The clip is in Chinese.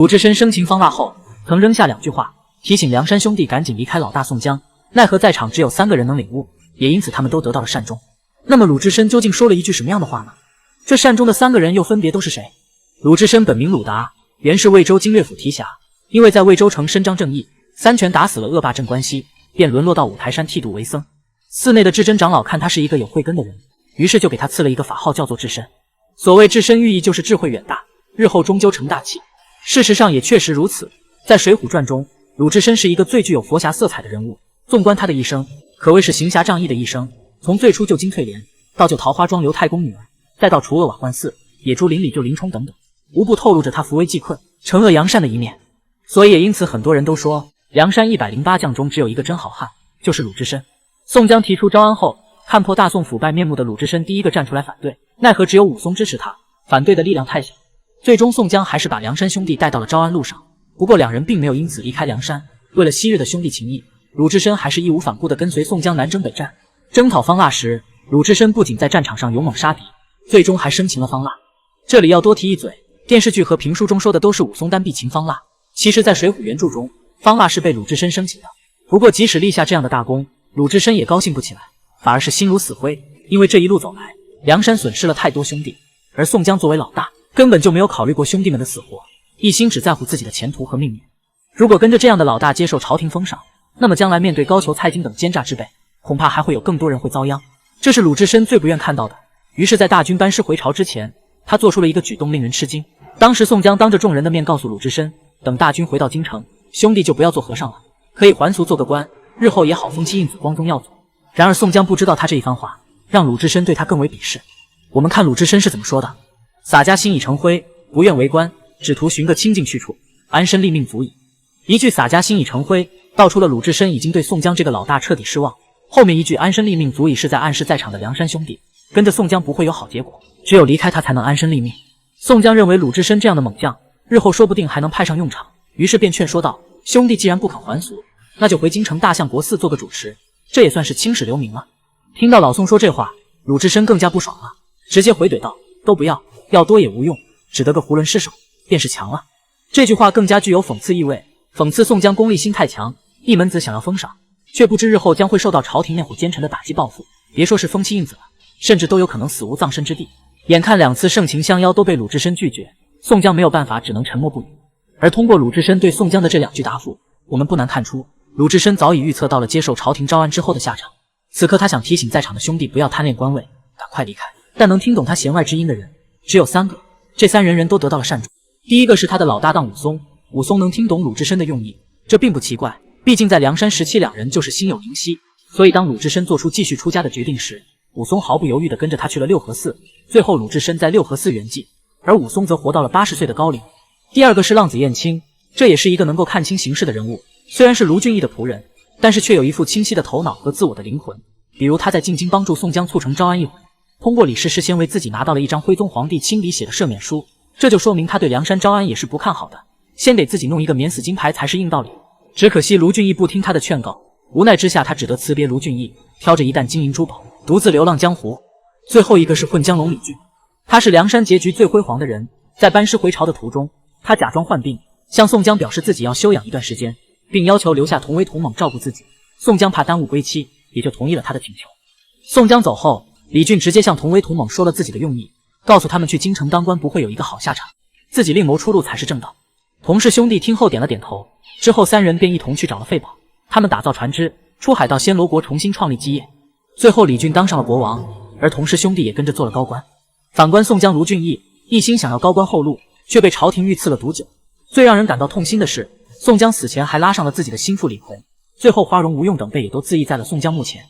鲁智深生擒方腊后，曾扔下2句话，提醒梁山兄弟赶紧离开老大宋江。奈何在场只有3个人能领悟，也因此他们都得到了善终。那么鲁智深究竟说了一句什么样的话呢？这善终的3个人又分别都是谁？鲁智深本名鲁达，原是魏州经略府提辖，因为在魏州城伸张正义，3拳打死了恶霸镇关西，便沦落到五台山剃度为僧。寺内的智真长老看他是一个有慧根的人，于是就给他赐了一个法号，叫做智深。所谓智深，寓意就是智慧远大，日后终究成大器。事实上也确实如此，在《水浒传》中，鲁智深是一个最具有佛侠色彩的人物。纵观他的一生，可谓是行侠仗义的一生。从最初救金翠莲，到救桃花庄刘太公女儿，再到除恶瓦换寺、野猪林里救林冲等等，无不透露着他扶危济困、惩恶扬善的一面。所以也因此，很多人都说梁山108将中只有一个真好汉，就是鲁智深。宋江提出招安后，看破大宋腐败面目的鲁智深第一个站出来反对，奈何只有武松支持他，反对的力量太小。最终宋江还是把梁山兄弟带到了招安路上，不过2人并没有因此离开梁山。为了昔日的兄弟情谊，鲁智深还是义无反顾地跟随宋江南征北战。征讨方腊时，鲁智深不仅在战场上勇猛杀敌，最终还生擒了方腊。这里要多提一嘴，电视剧和评书中说的都是武松单臂擒方腊，其实在水浒原著中，方腊是被鲁智深生擒的。不过即使立下这样的大功，鲁智深也高兴不起来，反而是心如死灰，因为这一路走来，梁山损失了太多兄弟，而宋江作为老大，根本就没有考虑过兄弟们的死活，一心只在乎自己的前途和命运。如果跟着这样的老大接受朝廷封赏，那么将来面对高俅、蔡京等奸诈之辈，恐怕还会有更多人会遭殃。这是鲁智深最不愿看到的。于是在大军班师回朝之前，他做出了一个举动令人吃惊。当时宋江当着众人的面告诉鲁智深，等大军回到京城，兄弟就不要做和尚了，可以还俗做个官，日后也好封妻印子、光宗耀祖。然而宋江不知道他这一番话让鲁智深对他更为鄙视。我们看鲁智深是怎么说的：洒家心已成灰，不愿为官，只图寻个清静去处，安身立命足矣。一句洒家心已成灰，道出了鲁智深已经对宋江这个老大彻底失望。后面一句安身立命足矣是在暗示在场的梁山兄弟跟着宋江不会有好结果，只有离开他才能安身立命。宋江认为鲁智深这样的猛将日后说不定还能派上用场，于是便劝说道：兄弟既然不肯还俗，那就回京城大相国寺做个主持，这也算是青史留名了。听到老宋说这话，鲁智深更加不爽了，直接回怼道：都不要，要多也无用，只得个囫囵失手便是强了。这句话更加具有讽刺意味，讽刺宋江功利心太强，一门子想要封赏，却不知日后将会受到朝廷那伙奸臣的打击报复，别说是封妻印子了，甚至都有可能死无葬身之地。眼看2次盛情相邀都被鲁智深拒绝，宋江没有办法，只能沉默不语。而通过鲁智深对宋江的这2句答复，我们不难看出，鲁智深早已预测到了接受朝廷招安之后的下场。此刻他想提醒在场的兄弟不要贪恋官位，赶快离开。但能听懂他弦外之音的人只有3个，这3人都得到了善终。第一个是他的老搭档武松，武松能听懂鲁智深的用意，这并不奇怪，毕竟在梁山时期2人就是心有灵犀。所以当鲁智深做出继续出家的决定时，武松毫不犹豫地跟着他去了六合寺。最后鲁智深在六合寺圆寂，而武松则活到了80岁的高龄。第二个是浪子燕青，这也是一个能够看清形势的人物，虽然是卢俊义的仆人，但是却有一副清晰的头脑和自我的灵魂。比如他在进京帮助宋江促成招安一回，通过李师事先为自己拿到了一张徽宗皇帝亲笔写的赦免书，这就说明他对梁山招安也是不看好的，先给自己弄一个免死金牌才是硬道理。只可惜卢俊义不听他的劝告，无奈之下他只得辞别卢俊义，挑着一担金银珠宝独自流浪江湖。最后一个是混江龙李俊，他是梁山结局最辉煌的人，在班师回朝的途中，他假装患病，向宋江表示自己要休养一段时间，并要求留下同威同猛照顾自己。宋江怕耽误归期，也就同意了他的请求。宋江走后，李俊直接向同威同猛说了自己的用意，告诉他们去京城当官不会有一个好下场，自己另谋出路才是正道。同氏兄弟听后点了点头，之后3人便一同去找了费宝，他们打造船只出海到暹罗国重新创立基业。最后李俊当上了国王，而同氏兄弟也跟着做了高官。反观宋江、卢俊义一心想要高官厚禄，却被朝廷御赐了毒酒。最让人感到痛心的是，宋江死前还拉上了自己的心腹李逵，最后花荣、吴用等辈也都自缢在了宋江墓前。